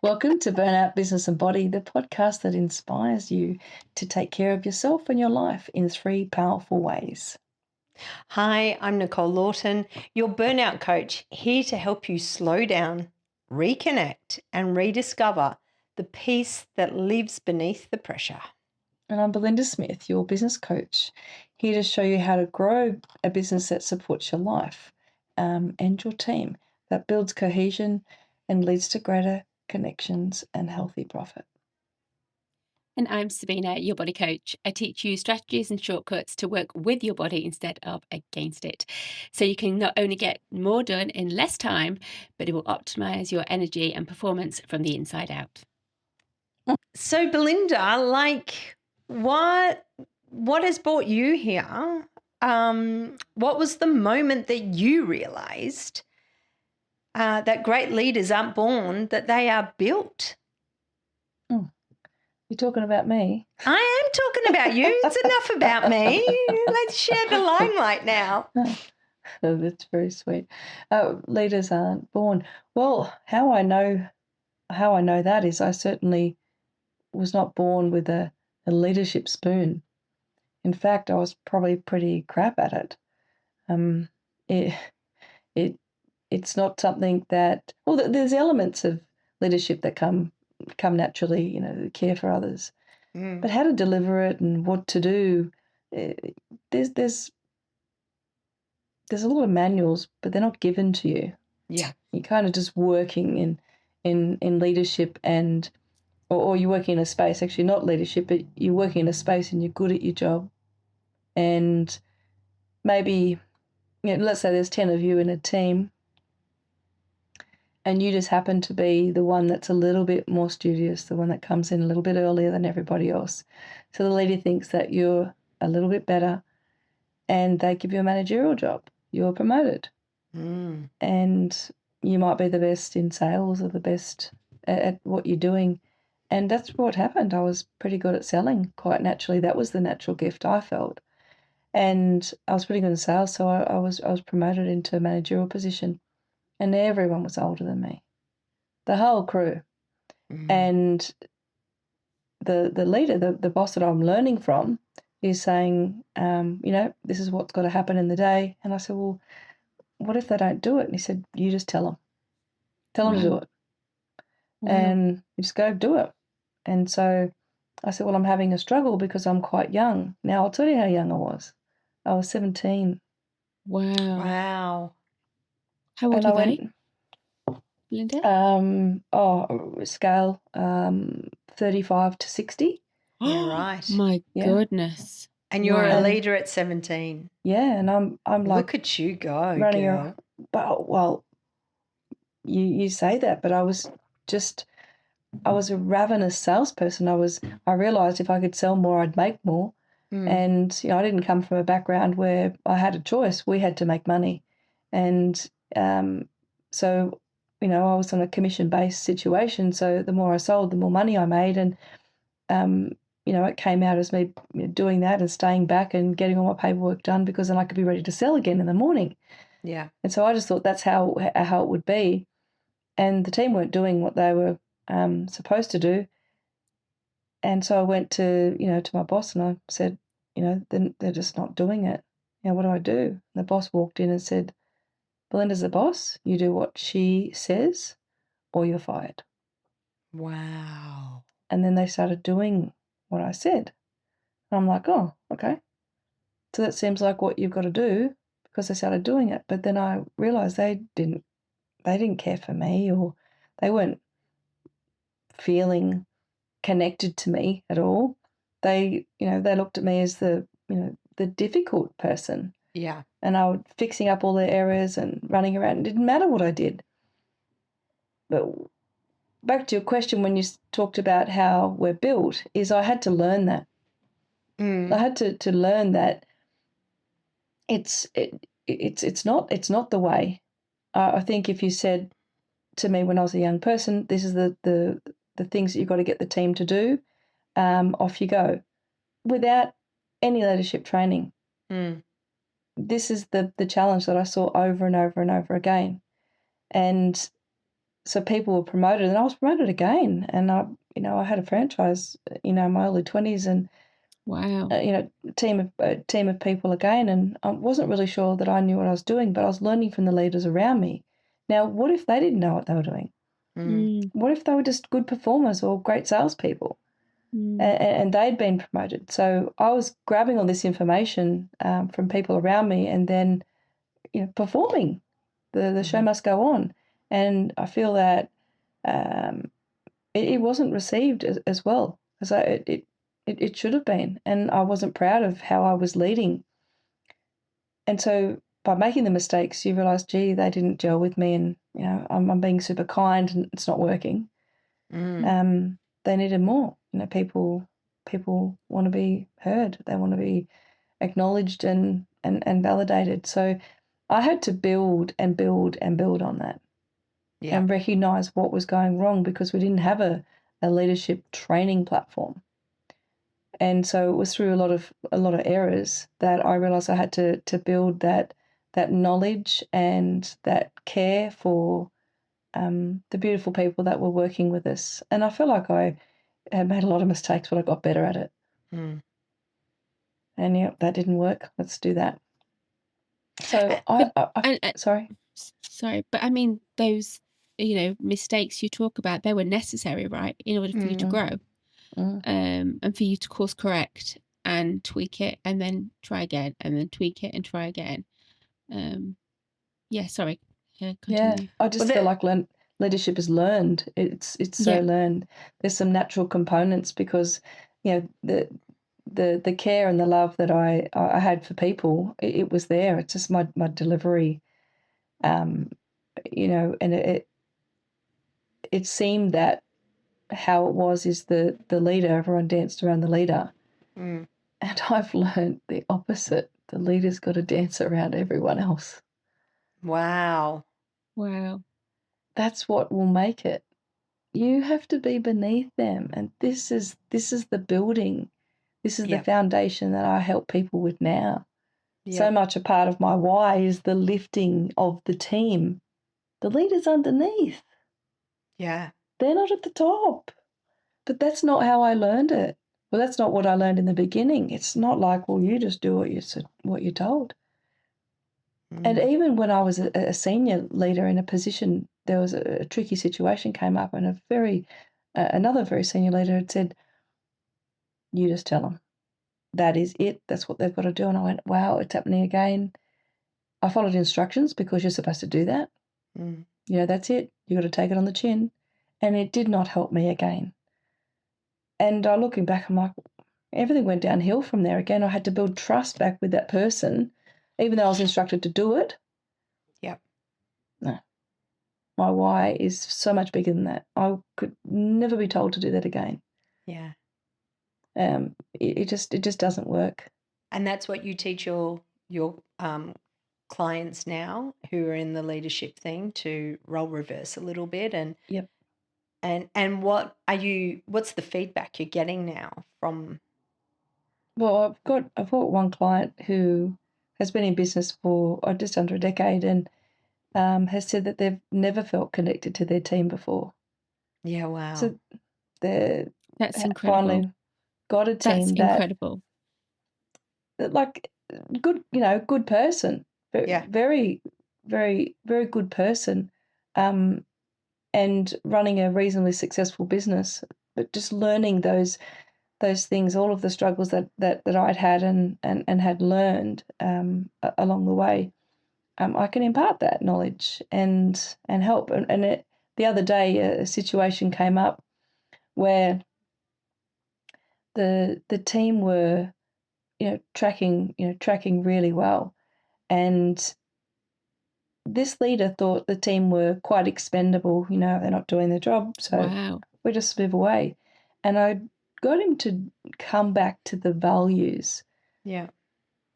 Welcome to Burnout Business and Body, the podcast that inspires you to take care of yourself and your life in 3 powerful ways. Hi, I'm Nicole Lawton, your burnout coach, here to help you slow down, reconnect, and rediscover the peace that lives beneath the pressure. And I'm Belinda Smith, your business coach, here to show you how to grow a business that supports your life and your team, that builds cohesion and leads to greater connections and healthy profit. And I'm Sabina, your body coach. I teach you strategies and shortcuts to work with your body instead of against it. So you can not only get more done in less time, but it will optimize your energy and performance from the inside out. So, Belinda, what has brought you here? What was the moment that you realized that great leaders aren't born, that they are built? You're talking about me? I am talking about you. It's enough about me. Let's share the limelight now. Oh, that's very sweet. Leaders aren't born. Well, how I know that is I certainly was not born with a leadership spoon. In fact, I was probably pretty crap at it. It's not something that, well, there's elements of leadership that come naturally, the care for others. But how to deliver it and what to do, there's a lot of manuals, but they're not given to you. Yeah. You're kind of just working in leadership or you're working in a space, actually not leadership, but you're working in a space and you're good at your job. And maybe, let's say there's 10 of you in a team and you just happen to be the one that's a little bit more studious, the one that comes in a little bit earlier than everybody else. So the leader thinks that you're a little bit better and they give you a managerial job. You're promoted. And you might be the best in sales or the best at what you're doing. And that's what happened. I was pretty good at selling quite naturally. That was the natural gift I felt. And I was pretty good in sales, so I was promoted into a managerial position. And everyone was older than me, the whole crew. And the leader, the boss that I'm learning from, is saying, this is what's got to happen in the day. And I said, well, what if they don't do it? And he said, you just tell them. Tell them to do it. And you just go do it. And so I said, well, I'm having a struggle because I'm quite young. Now, I'll tell you how young I was. I was 17. Wow. How old and were I they, went, Linda? Scale 35 to 60. Yeah, right. My goodness. And you're a leader at 17. Yeah, and I'm like, look at you go, running girl. around. Well, you say that, but I was a ravenous salesperson. I realised if I could sell more, I'd make more. And I didn't come from a background where I had a choice. We had to make money, and so I was on a commission-based situation. So the more I sold, the more money I made, and it came out as me doing that and staying back and getting all my paperwork done because then I could be ready to sell again in the morning. Yeah. And so I just thought that's how it would be, and the team weren't doing what they were supposed to do. And so I went to my boss and I said, then they're just not doing it. What do I do? And the boss walked in and said, Belinda's the boss. You do what she says or you're fired. Wow. And then they started doing what I said. And I'm like, oh, okay. So that seems like what you've got to do, because they started doing it. But then I realised they didn't care for me, or they weren't feeling connected to me at all. They looked at me as the difficult person. Yeah. And I was fixing up all their errors and running around. It didn't matter what I did. But back to your question when you talked about how we're built, is I had to learn that. I had to learn that it's not the way. I think if you said to me when I was a young person, this is the things that you've got to get the team to do, off you go, without any leadership training. This is the challenge that I saw over and over and over again. And so people were promoted, and I was promoted again. And I had a franchise, in my early 20s, and Wow. a team of people again. And I wasn't really sure that I knew what I was doing, but I was learning from the leaders around me. Now, what if they didn't know what they were doing? What if they were just good performers or great salespeople, and they'd been promoted? So I was grabbing all this information from people around me, and then performing. The show must go on, and I feel that it wasn't received as well as it should have been, and I wasn't proud of how I was leading. And so by making the mistakes, you realise, gee, they didn't gel with me, and I'm being super kind, and it's not working. They needed more. People want to be heard. They want to be acknowledged and validated. So I had to build and build and build on that, and recognise what was going wrong, because we didn't have a leadership training platform. And so it was through a lot of errors that I realised I had to build that knowledge and that care for the beautiful people that were working with us. And I feel like I had made a lot of mistakes, but I got better at it. And that didn't work. Let's do that. So sorry. Sorry, but I mean, those mistakes you talk about, they were necessary, right, in order for you to grow, and for you to course correct and tweak it, and then try again, and then tweak it and try again. Sorry. Continue. I just feel like leadership is learned. It's so learned. There's some natural components, because the care and the love that I had for people, it was there. It's just my delivery, and it seemed that how it was is the leader, everyone danced around the leader. And I've learned the opposite. The leader's got to dance around everyone else. Wow. That's what will make it. You have to be beneath them, and this is the building. This is the foundation that I help people with now. So much a part of my why is the lifting of the team. The leader's underneath. Yeah. They're not at the top. But that's not how I learned it. Well, that's not what I learned in the beginning. It's not like, well, you just do what you're told. And even when I was a senior leader in a position, there was a tricky situation came up, and another very senior leader had said, you just tell them. That is it. That's what they've got to do. And I went, wow, it's happening again. I followed instructions, because you're supposed to do that. That's it. You've got to take it on the chin. And it did not help me again. And looking back, I'm like, everything went downhill from there. Again, I had to build trust back with that person, even though I was instructed to do it. No. My why is so much bigger than that. I could never be told to do that again. It just doesn't work. And that's what you teach your clients now, who are in the leadership thing, to role reverse a little bit. And and what's the feedback you're getting now from? Well, I've got one client who has been in business for just under a decade, and has said that they've never felt connected to their team before. Yeah, wow. So that's incredible. Finally got a team incredible. That like good, good person. Very, very, very good person. And running a reasonably successful business, but just learning those things, all of the struggles that I'd had and had learned along the way. I can impart that knowledge and help. And the other day, a situation came up where the team were, tracking really well, and this leader thought the team were quite expendable. They're not doing their job, so we just move away. And I got him to come back to the values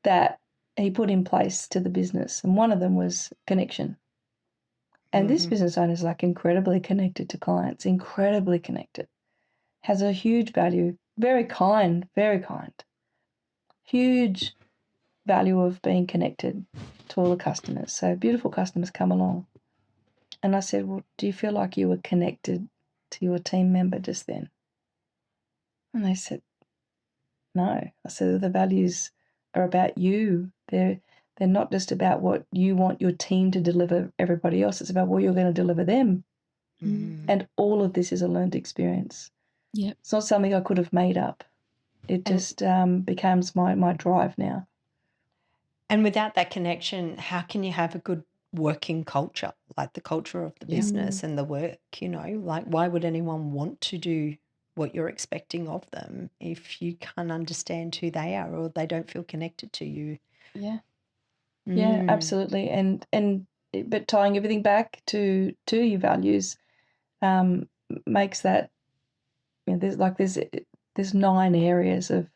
that he put in place to the business, and one of them was connection. And this business owner is like incredibly connected to clients, incredibly connected, has a huge value, very kind, huge value of being connected to all the customers. So beautiful customers come along. And I said, well, do you feel like you were connected to your team member just then? And they said, no. I said, the values are about you. They're not just about what you want your team to deliver everybody else. It's about what you're going to deliver them. And all of this is a learned experience. Yeah. It's not something I could have made up. It just becomes my drive now. And without that connection, how can you have a good working culture, like the culture of the business and the work, like why would anyone want to do what you're expecting of them if you can't understand who they are or they don't feel connected to you? Yeah. Yeah, absolutely. But tying everything back to your values makes that, there's 9 areas of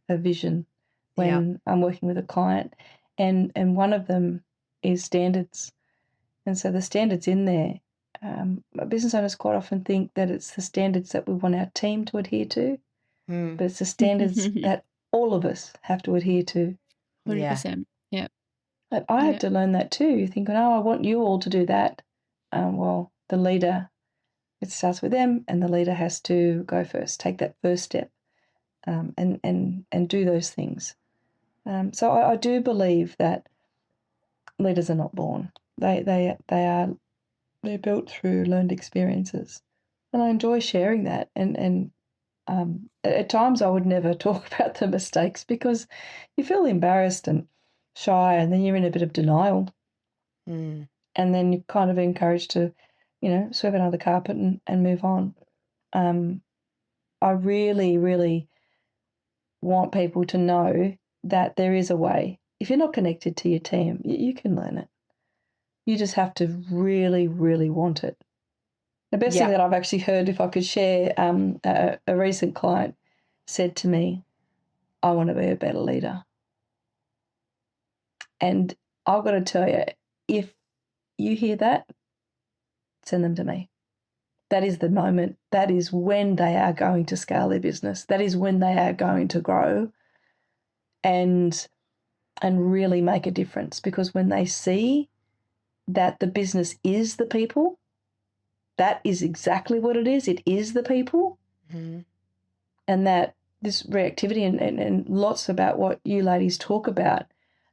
vision when I'm working with a client, and one of them is standards. And so the standards in there, business owners quite often think that it's the standards that we want our team to adhere to, but it's the standards that all of us have to adhere to. 100%. Yeah. But I had to learn that too, thinking, I want you all to do that. Well, the leader, it starts with them, and the leader has to go first, take that first step, and do those things. So I do believe that leaders are not born. They're built through learned experiences, and I enjoy sharing that. And at times I would never talk about the mistakes because you feel embarrassed and shy, and then you're in a bit of denial, and then you're kind of encouraged to, sweep it under the carpet and move on. I really, really want people to know that there is a way. If you're not connected to your team, you can learn it. You just have to really, really want it. The best thing that I've actually heard, if I could share, a recent client said to me, I want to be a better leader. And I've got to tell you, if you hear that, send them to me. That is the moment. That is when they are going to scale their business. That is when they are going to grow and really make a difference. Because when they see that the business is the people, that is exactly what it is. It is the people. And that this reactivity and lots about what you ladies talk about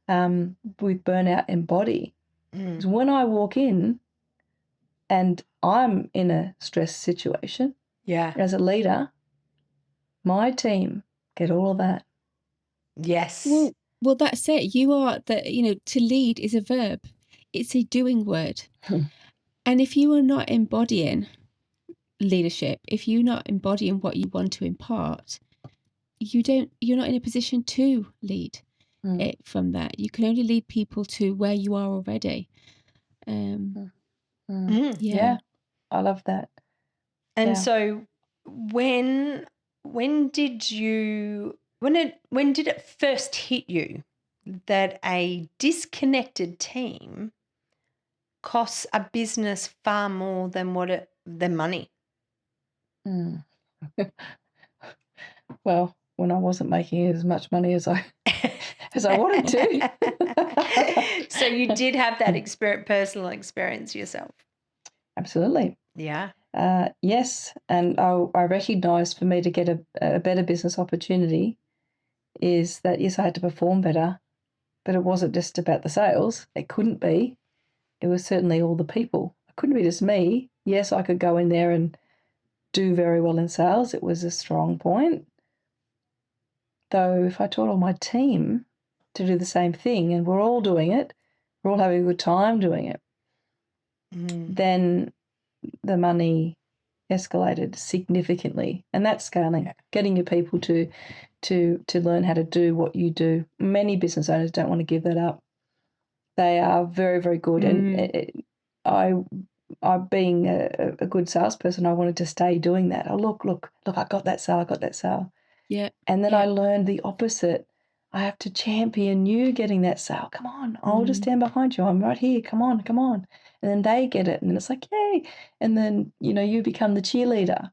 with burnout and body is when I walk in and I'm in a stress situation as a leader, my team get all of that. Yes. Well, that's it. You are to lead is a verb. It's a doing word. And if you are not embodying leadership, if you're not embodying what you want to impart, you're not in a position to lead it from that. You can only lead people to where you are already. Yeah, I love that. And so when did it first hit you that a disconnected team costs a business far more than than money? Well, when I wasn't making as much money as I wanted to. So you did have that personal experience yourself. Absolutely. Yeah. Yes, and I recognised for me to get a better business opportunity is that, yes, I had to perform better, but it wasn't just about the sales. It couldn't be. It was certainly all the people. It couldn't be just me. Yes, I could go in there and do very well in sales. It was a strong point. Though if I taught all my team to do the same thing and we're all doing it, we're all having a good time doing it, then the money escalated significantly. And that's scaling, getting your people to learn how to do what you do. Many business owners don't want to give that up. They are very, very good. And I being a good salesperson, I wanted to stay doing that. Oh, look, I got that sale. Yeah. And then I learned the opposite. I have to champion you getting that sale. Come on, I'll just stand behind you. I'm right here. Come on. And then they get it. And it's like, yay. And then, you become the cheerleader.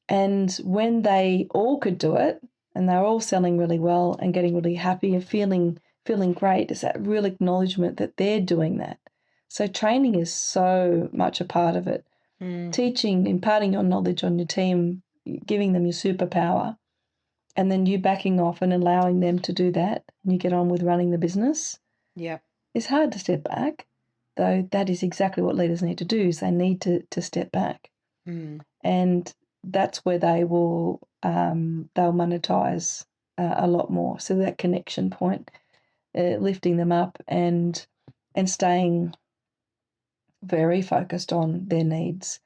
And when they all could do it and they're all selling really well and getting really happy and feeling great, it's that real acknowledgement that they're doing that. So training is so much a part of it. Teaching, imparting your knowledge on your team, giving them your superpower, and then you backing off and allowing them to do that, and you get on with running the business. Yeah. It's hard to step back, though that is exactly what leaders need to do, is they need to step back. And that's where they will they'll monetize a lot more. So that connection point, lifting them up and staying very focused on their needs.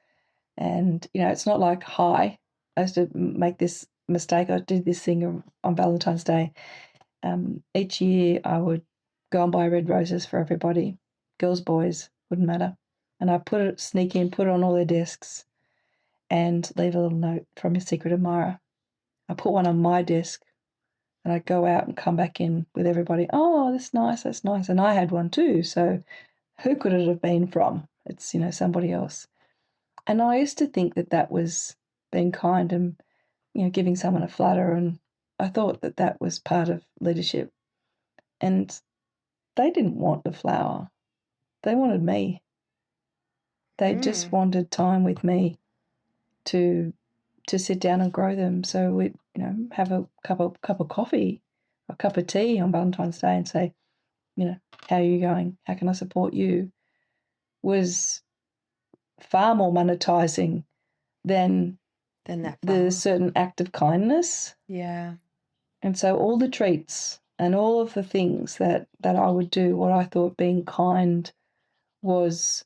And, it's not like, hi, I used to make this mistake. I did this thing on Valentine's Day. Each year I would go and buy red roses for everybody, girls, boys, wouldn't matter. And I sneak in, put it on all their desks and leave a little note from your secret admirer. I put one on my desk and I'd go out and come back in with everybody. Oh, that's nice, that's nice. And I had one too. So who could it have been from? It's, somebody else. And I used to think that was being kind and, giving someone a flutter. And I thought that was part of leadership. And they didn't want the flower. They wanted me. They just wanted time with me to sit down and grow them. So we'd, have a cup of coffee, a cup of tea on Valentine's Day and say, how are you going? How can I support you? Was far more monetizing than that the certain act of kindness. Yeah. And so all the treats and all of the things that I would do, what I thought being kind was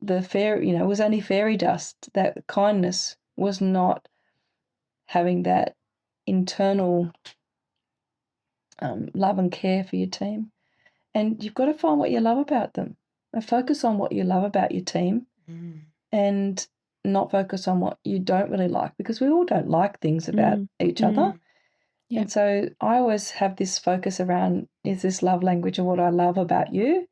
was only fairy dust. That kindness was not having that internal love and care for your team. And you've got to find what you love about them and focus on what you love about your team and not focus on what you don't really like, because we all don't like things about each other. Yeah. And so I always have this focus around, is this love language of what I love about you?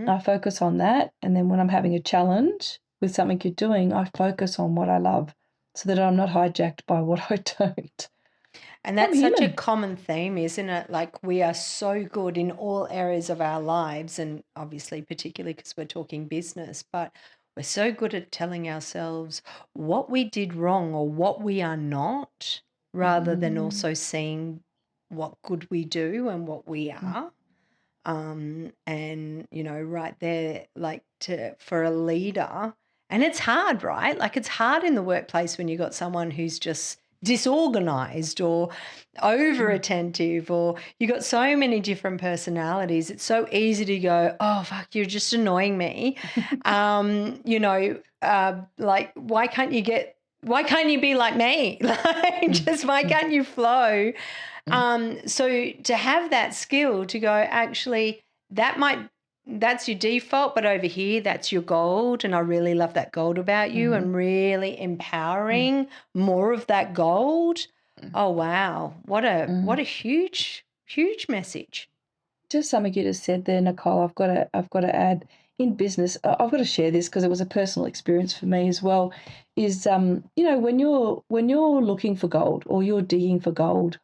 I focus on that. And then when I'm having a challenge with something you're doing, I focus on what I love so that I'm not hijacked by what I don't. And that's such a common theme, isn't it? Like, we are so good in all areas of our lives, and obviously particularly because we're talking business, but we're so good at telling ourselves what we did wrong or what we are not, rather than also seeing what good we do and what we are. And, right there, like, for a leader, and it's hard, right? Like, it's hard in the workplace when you've got someone who's just disorganized or over attentive, or you got so many different personalities. It's so easy to go, oh, fuck, you're just annoying me. Like, why can't you be like me? Like, just why can't you flow? So to have that skill to go, actually, that's your default, but over here, that's your gold. And I really love that gold about you, and really empowering more of that gold. Oh, wow. What a huge, huge message. Just something you just said there, Nicole, I've got to add. In business, I've got to share this because it was a personal experience for me as well, is, when you're looking for gold or you're digging for gold,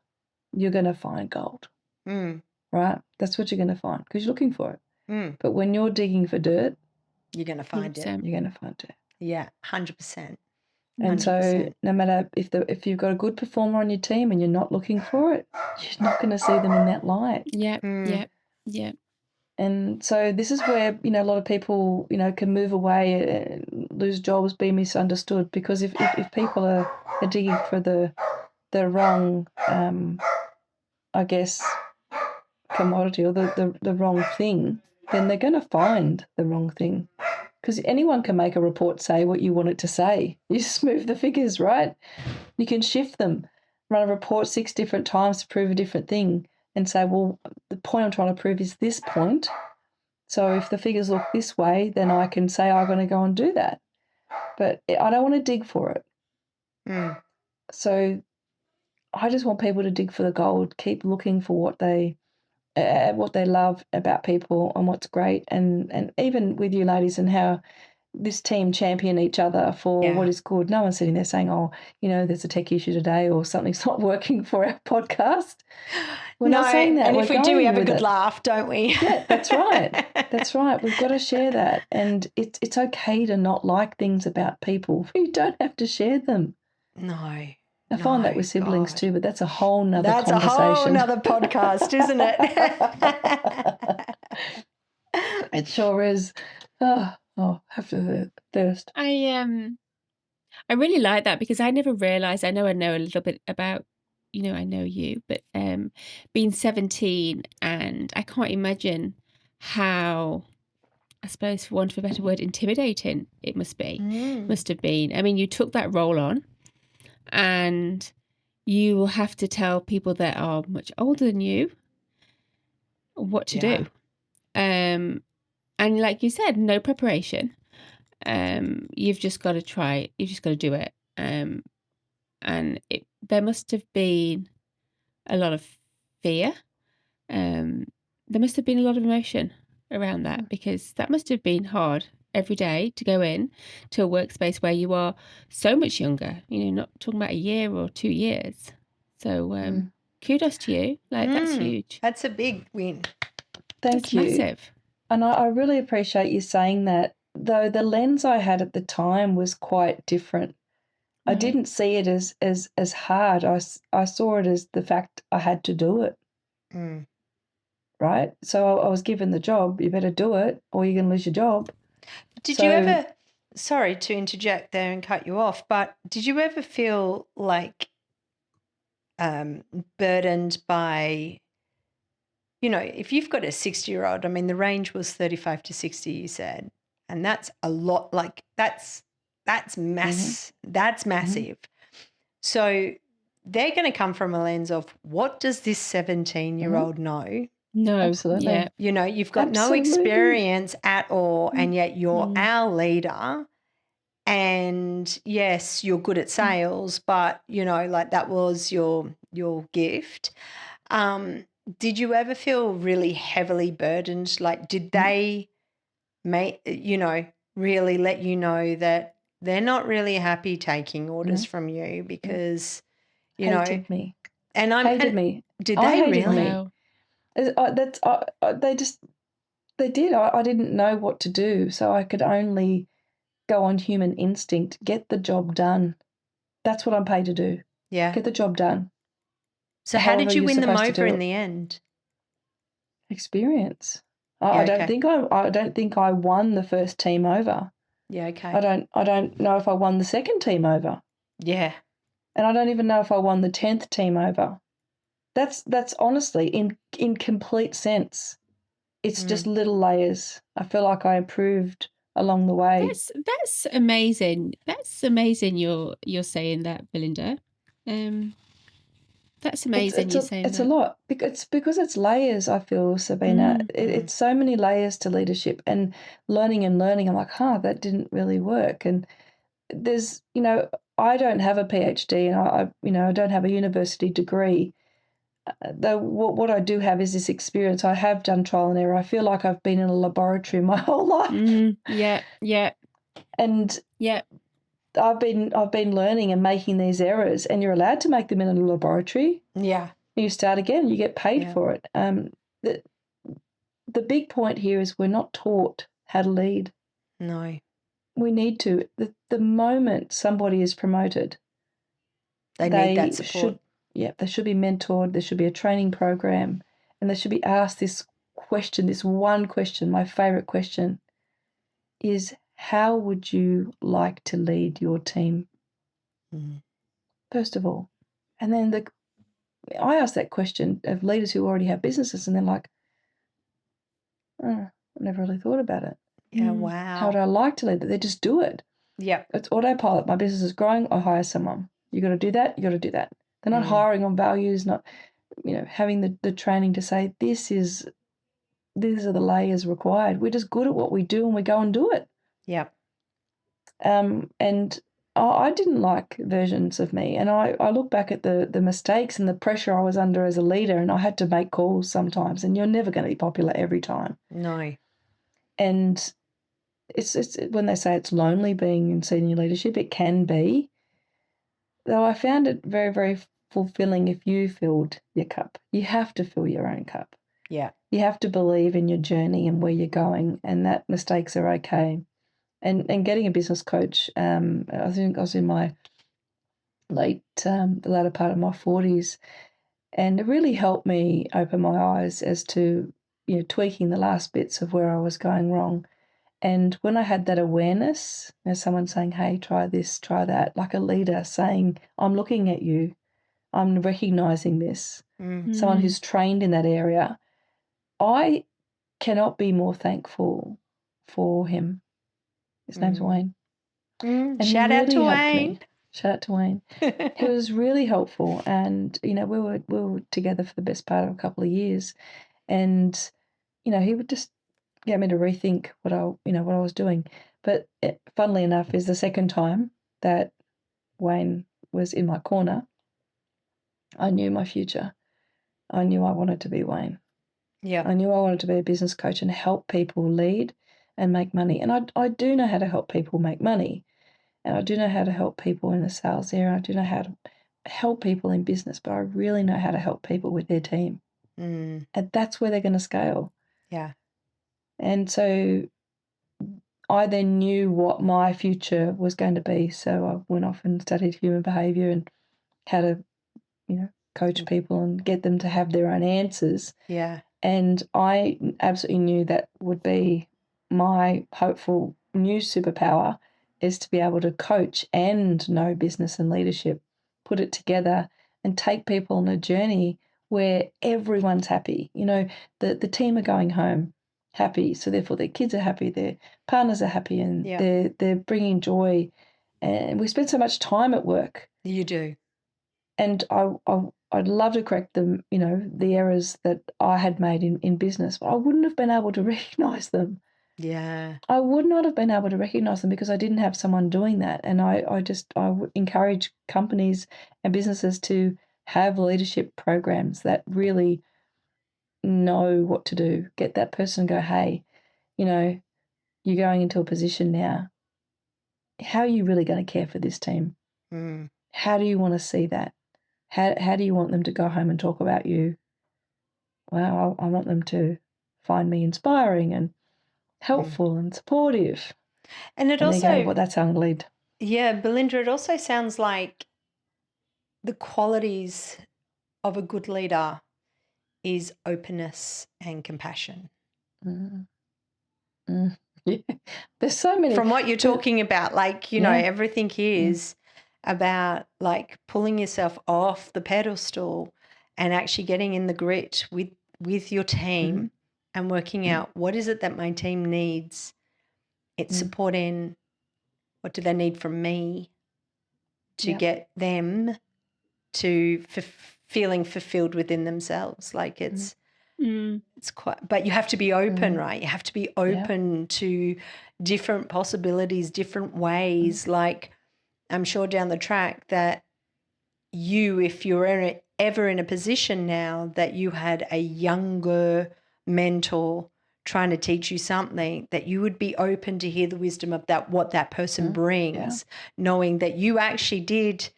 you're going to find gold, right? That's what you're going to find because you're looking for it. But when you're digging for dirt, you're going to find it. You're going to find dirt. Yeah, 100%. And so no matter if you've got a good performer on your team and you're not looking for it, you're not going to see them in that light. Yeah. And so this is where, a lot of people, can move away, lose jobs, be misunderstood, because if people are digging for the wrong, I guess, commodity or the wrong thing, then they're going to find the wrong thing. Because anyone can make a report say what you want it to say. You just move the figures, right? You can shift them, run a report 6 different times to prove a different thing and say, well, the point I'm trying to prove is this point. So if the figures look this way, then I can say I'm going to go and do that. But I don't want to dig for it. So I just want people to dig for the gold, keep looking for what they love about people and what's great. And even with you ladies and how, this team champion each other for what is good. No one's sitting there saying, oh, there's a tech issue today or something's not working for our podcast. We're not saying that. And We're if we do, we going have a with good it. laugh, don't we? Yeah, that's right. That's right. We've got to share that. And it's okay to not like things about people. You don't have to share them. No. I find that with siblings too, but that's a whole nother conversation. That's a whole nother podcast, isn't it? It sure is. After the thirst. I really like that because I never realised, I know a little bit about, I know you, but being 17, and I can't imagine how, I suppose for want of a better word, intimidating it must have been. I mean, you took that role on and you will have to tell people that are much older than you what to do. And like you said, no preparation. You've just got to try. You've just got to do it. And there must have been a lot of fear. There must have been a lot of emotion around that, because that must have been hard every day to go in to a workspace where you are so much younger, not talking about a year or 2 years. So kudos to you. That's huge. That's a big win. Thank you. Massive. And I really appreciate you saying that, though the lens I had at the time was quite different. I didn't see it as hard. I saw it as the fact I had to do it. Right? So I was given the job, you better do it or you're going to lose your job. Did you ever, sorry to interject there and cut you off, but did you ever feel like burdened by, if you've got a 60-year-old, I mean, the range was 35 to 60, you said, and that's a lot, like that's mass, that's massive. So they're going to come from a lens of, what does this 17-year-old know? No, absolutely. Yeah. You've got no experience at all, and yet you're our leader. And yes, you're good at sales, but like that was your gift. Did you ever feel really heavily burdened? Like, did they really let you know that they're not really happy taking orders from you because hated me. And hated me. Did they really? No. They did. I didn't know what to do, so I could only go on human instinct, get the job done. That's what I'm paid to do. Yeah. Get the job done. So how did you win them over in the end? Experience. I don't think I won the first team over. Yeah, okay. I don't know if I won the second team over. Yeah. And I don't even know if I won the 10th team over. That's honestly in complete sense. It's just little layers. I feel like I improved along the way. That's amazing. That's amazing. You're saying that, Belinda. That's amazing. You're saying it's that. a lot. It's because it's layers. I feel, Sabina. It's so many layers to leadership and learning. I'm like, that didn't really work. And there's, I don't have a PhD, and I don't have a university degree. Though what I do have is this experience. I have done trial and error. I feel like I've been in a laboratory my whole life. Yeah. And I've been learning and making these errors, and you're allowed to make them in a laboratory. Yeah. You start again, you get paid for it. The big point here is we're not taught how to lead. No. We need to. The moment somebody is promoted, they need that support. They should be mentored. There should be a training program, and they should be asked this question, this one question. My favourite question is, how would you like to lead your team? First of all. And then I ask that question of leaders who already have businesses, and they're like, I never really thought about it. Yeah, wow. How would I like to lead that? They just do it. Yeah. It's autopilot. My business is growing, I hire someone. You got to do that, you got to do that. They're not hiring on values, not, having the training to say, these are the layers required. We're just good at what we do, and we go and do it. Yeah. And I didn't like versions of me, and I look back at the mistakes and the pressure I was under as a leader, and I had to make calls sometimes, and you're never going to be popular every time. No. And it's when they say it's lonely being in senior leadership, it can be. Though I found it very, very fulfilling if you filled your cup. You have to fill your own cup. Yeah. You have to believe in your journey and where you're going, and that mistakes are okay. And getting a business coach, I think I was in my the latter part of my 40s, and it really helped me open my eyes as to, tweaking the last bits of where I was going wrong. And when I had that awareness, as someone saying, hey, try this, try that, like a leader saying, I'm looking at you, I'm recognizing this, someone who's trained in that area, I cannot be more thankful for him. His name's Wayne. And Shout he out to really helped Wayne. me. Shout out to Wayne. He was really helpful, and we were together for the best part of a couple of years, and he would just get me to rethink what I was doing. But funnily enough, is the second time that Wayne was in my corner, I knew my future. I knew I wanted to be Wayne. Yeah. I knew I wanted to be a business coach and help people lead and make money. And I do know how to help people make money. And I do know how to help people in the sales area. I do know how to help people in business, but I really know how to help people with their team. And that's where they're going to scale. Yeah. And so I then knew what my future was going to be. So I went off and studied human behavior and how to, coach people and get them to have their own answers. Yeah. And I absolutely knew that would be my hopeful new superpower, is to be able to coach and know business and leadership, put it together and take people on a journey where everyone's happy. The team are going home happy, so therefore their kids are happy, their partners are happy, and they're bringing joy. And we spend so much time at work. You do. And I'd love to correct the errors that I had made in business, but I wouldn't have been able to recognise them. Yeah. I would not have been able to recognise them because I didn't have someone doing that. And I would encourage companies and businesses to have leadership programs that really know what to do. Get that person and go, hey, you're going into a position now. How are you really going to care for this team? How do you want to see that? How do you want them to go home and talk about you? Well, I want them to find me inspiring and helpful and supportive. And it And also, they go, well, that's how I'm going to lead. Yeah, Belinda, it also sounds like the qualities of a good leader is openness and compassion. Yeah. There's so many. From what you're talking about, everything is about like pulling yourself off the pedestal and actually getting in the grit with your team and working out what is it that my team needs. It's supporting what do they need from me to get them to feeling fulfilled within themselves. Like it's quite, but you have to be open, right? You have to be open to different possibilities, different ways. Like I'm sure down the track that if you're ever in a position now that you had a younger mentor trying to teach you something, that you would be open to hear the wisdom of what that person brings, knowing that you actually did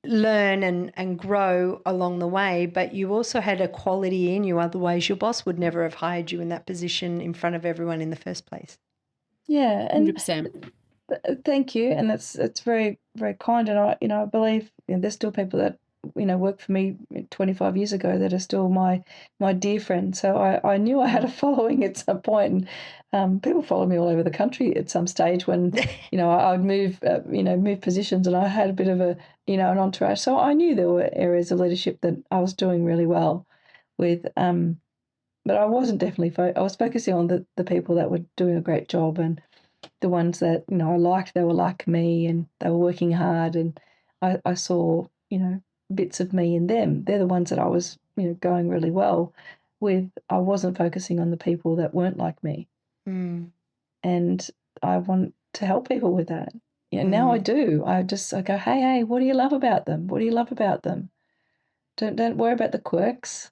learn and grow along the way, but you also had a quality in you. Otherwise, your boss would never have hired you in that position in front of everyone in the first place. Yeah, and 100%. thank you, and it's very, very kind. And I believe there's still people that worked for me 25 years ago that are still my dear friends. So I knew I had a following at some point, and people follow me all over the country at some stage when I'd move positions, and I had a bit of a an entourage. So I knew there were areas of leadership that I was doing really well with. But I wasn't definitely I was focusing on the people that were doing a great job, and the ones that I liked. They were like me and they were working hard, and I saw bits of me in them. They're the ones that I was going really well with. I wasn't focusing on the people that weren't like me, and I want to help people with that. Now I do. I go, hey, what do you love about them? What do you love about them? Don't worry about the quirks.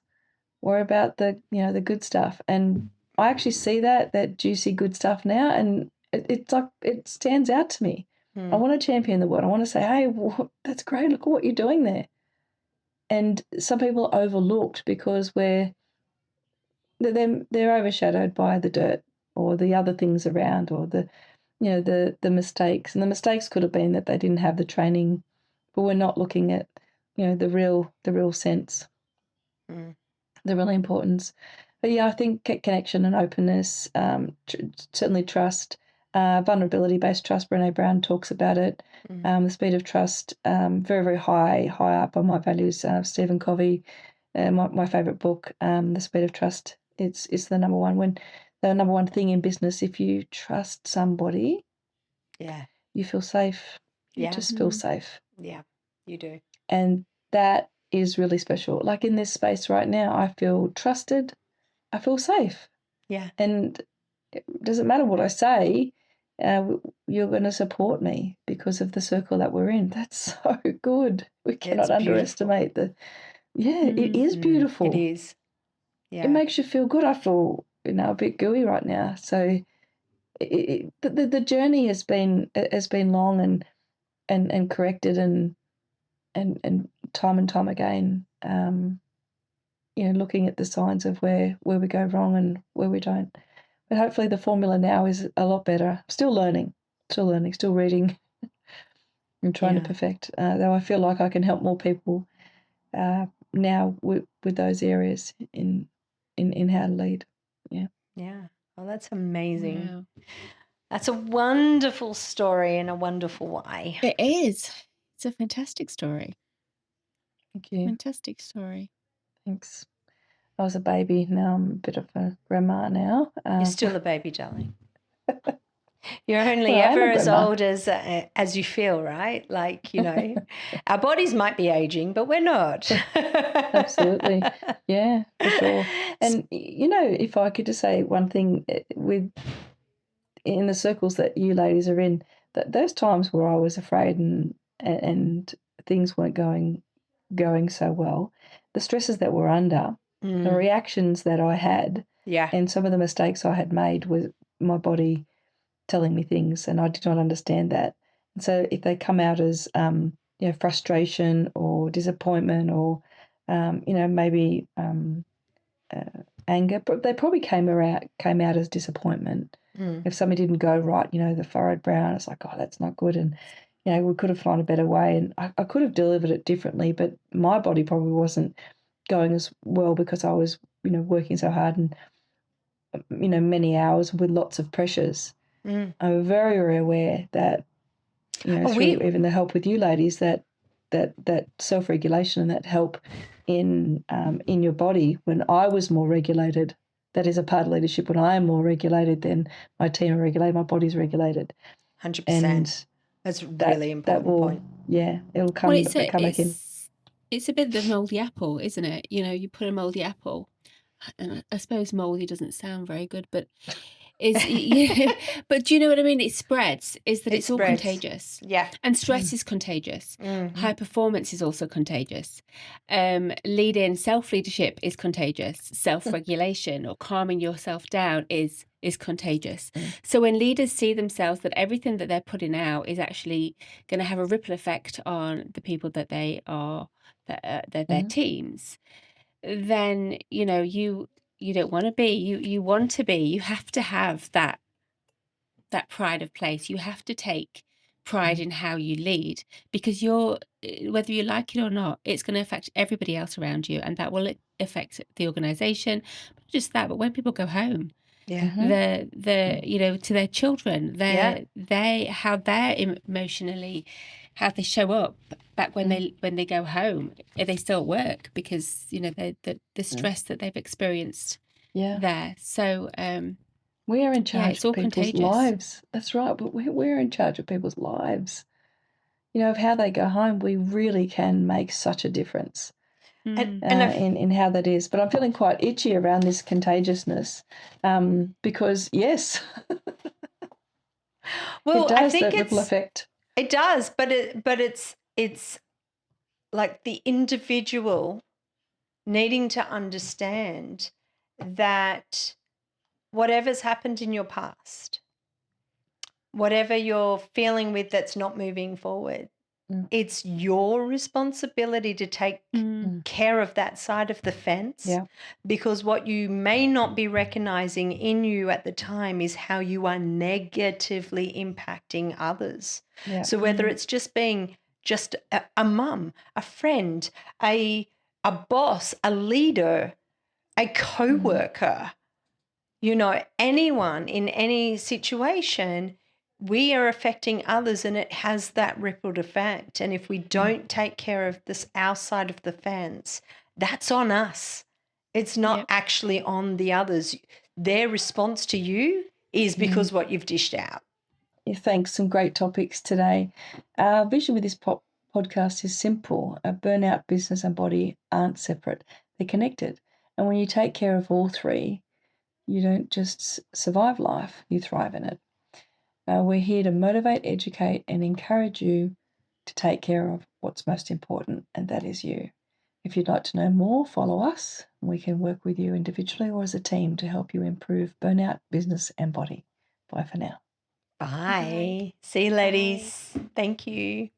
Worry about the the good stuff. And I actually see that juicy good stuff now, and it's like it stands out to me. I want to champion the word. I want to say, hey, that's great. Look at what you're doing there. And some people are overlooked because they're overshadowed by the dirt or the other things around, or the mistakes. And the mistakes could have been that they didn't have the training, but we're not looking at the real sense, the real importance. But yeah, I think connection and openness, certainly trust, vulnerability-based trust. Brené Brown talks about it. The speed of trust, very, very high up on my values. Stephen Covey, my favourite book, The Speed of Trust. It's the number one thing in business. If you trust somebody, you feel safe. You just feel safe. Yeah, you do. And that is really special. Like in this space right now, I feel trusted. I feel safe. Yeah. And it doesn't matter what I say, you're going to support me because of the circle that we're in. That's so good. We cannot underestimate it is beautiful. It is. Yeah. It makes you feel good. I feel, a bit gooey right now. So the journey has been long and corrected and time again, looking at the signs of where we go wrong and where we don't. But hopefully the formula now is a lot better. Still learning, still reading and trying to perfect. Though I feel like I can help more people now with those areas in how to lead. Yeah. Yeah. Well, that's amazing. Wow. That's a wonderful story and a wonderful why. It is. It's a fantastic story. Thank you. Fantastic story. Thanks. I was a baby. Now I'm a bit of a grandma now. You're still a baby, darling. You're only Well, I am ever a as grandma. old as you feel, right? Like, our bodies might be aging, but we're not. Absolutely. Yeah, for sure. And, if I could just say one thing in the circles that you ladies are in, that those times where I was afraid and things weren't going so well, the stresses that we're under, the reactions that I had, and some of the mistakes I had made was my body telling me things, and I did not understand that. And so if they come out as frustration or disappointment or maybe anger, but they probably came out as disappointment. If something didn't go right, the furrowed brow, it's like, oh, that's not good, and we could have found a better way, and I could have delivered it differently, but my body probably wasn't going as well because I was working so hard and many hours with lots of pressures. I'm very, very aware that through even the help with you ladies, that self-regulation and that help in your body, when I was more regulated, that is a part of leadership. When I am more regulated, then my team are regulated, my body's regulated. 100%. And that's a really important point. Yeah, it'll come, come back in. It's a bit of the mouldy apple, isn't it? You put a mouldy apple, and I suppose mouldy doesn't sound very good, but but do you know what I mean? It spreads. It's all contagious. Yeah. And stress is contagious. High performance is also contagious. Self-leadership is contagious. Self-regulation or calming yourself down is contagious. So when leaders see themselves that everything that they're putting out is actually going to have a ripple effect on the people that they are, their teams, then you don't want to be. You want to be. You have to have that pride of place. You have to take pride in how you lead, because whether you like it or not, it's going to affect everybody else around you, and that will affect the organization. Not just that, but when people go home, to their children, how they're emotionally, how they show up back when they go home, if they still at work, because the stress that they've experienced there. So we are in charge of people's contagious lives. That's right, but we're in charge of people's lives. Of how they go home, we really can make such a difference in how that is. But I'm feeling quite itchy around this contagiousness because, yes, well, it does, I think that ripple effect. It does, but it's like the individual needing to understand that whatever's happened in your past, whatever you're feeling with that's not moving forward, it's your responsibility to take care of that side of the fence. Yeah. Because what you may not be recognizing in you at the time is how you are negatively impacting others. Yeah. So whether it's just being just a mum, a friend, a boss, a leader, a co-worker, you know, anyone in any situation, we are affecting others and it has that rippled effect. And if we don't take care of this, our side of the fence, that's on us. It's not actually on the others. Their response to you is because what you've dished out. Yeah, thanks. Some great topics today. Our vision with this podcast is simple. A burnout, business, and body aren't separate. They're connected. And when you take care of all three, you don't just survive life, you thrive in it. We're here to motivate, educate, and encourage you to take care of what's most important, and that is you. If you'd like to know more, follow us. We can work with you individually or as a team to help you improve burnout, business, and body. Bye for now. Bye. See you, ladies. Thank you.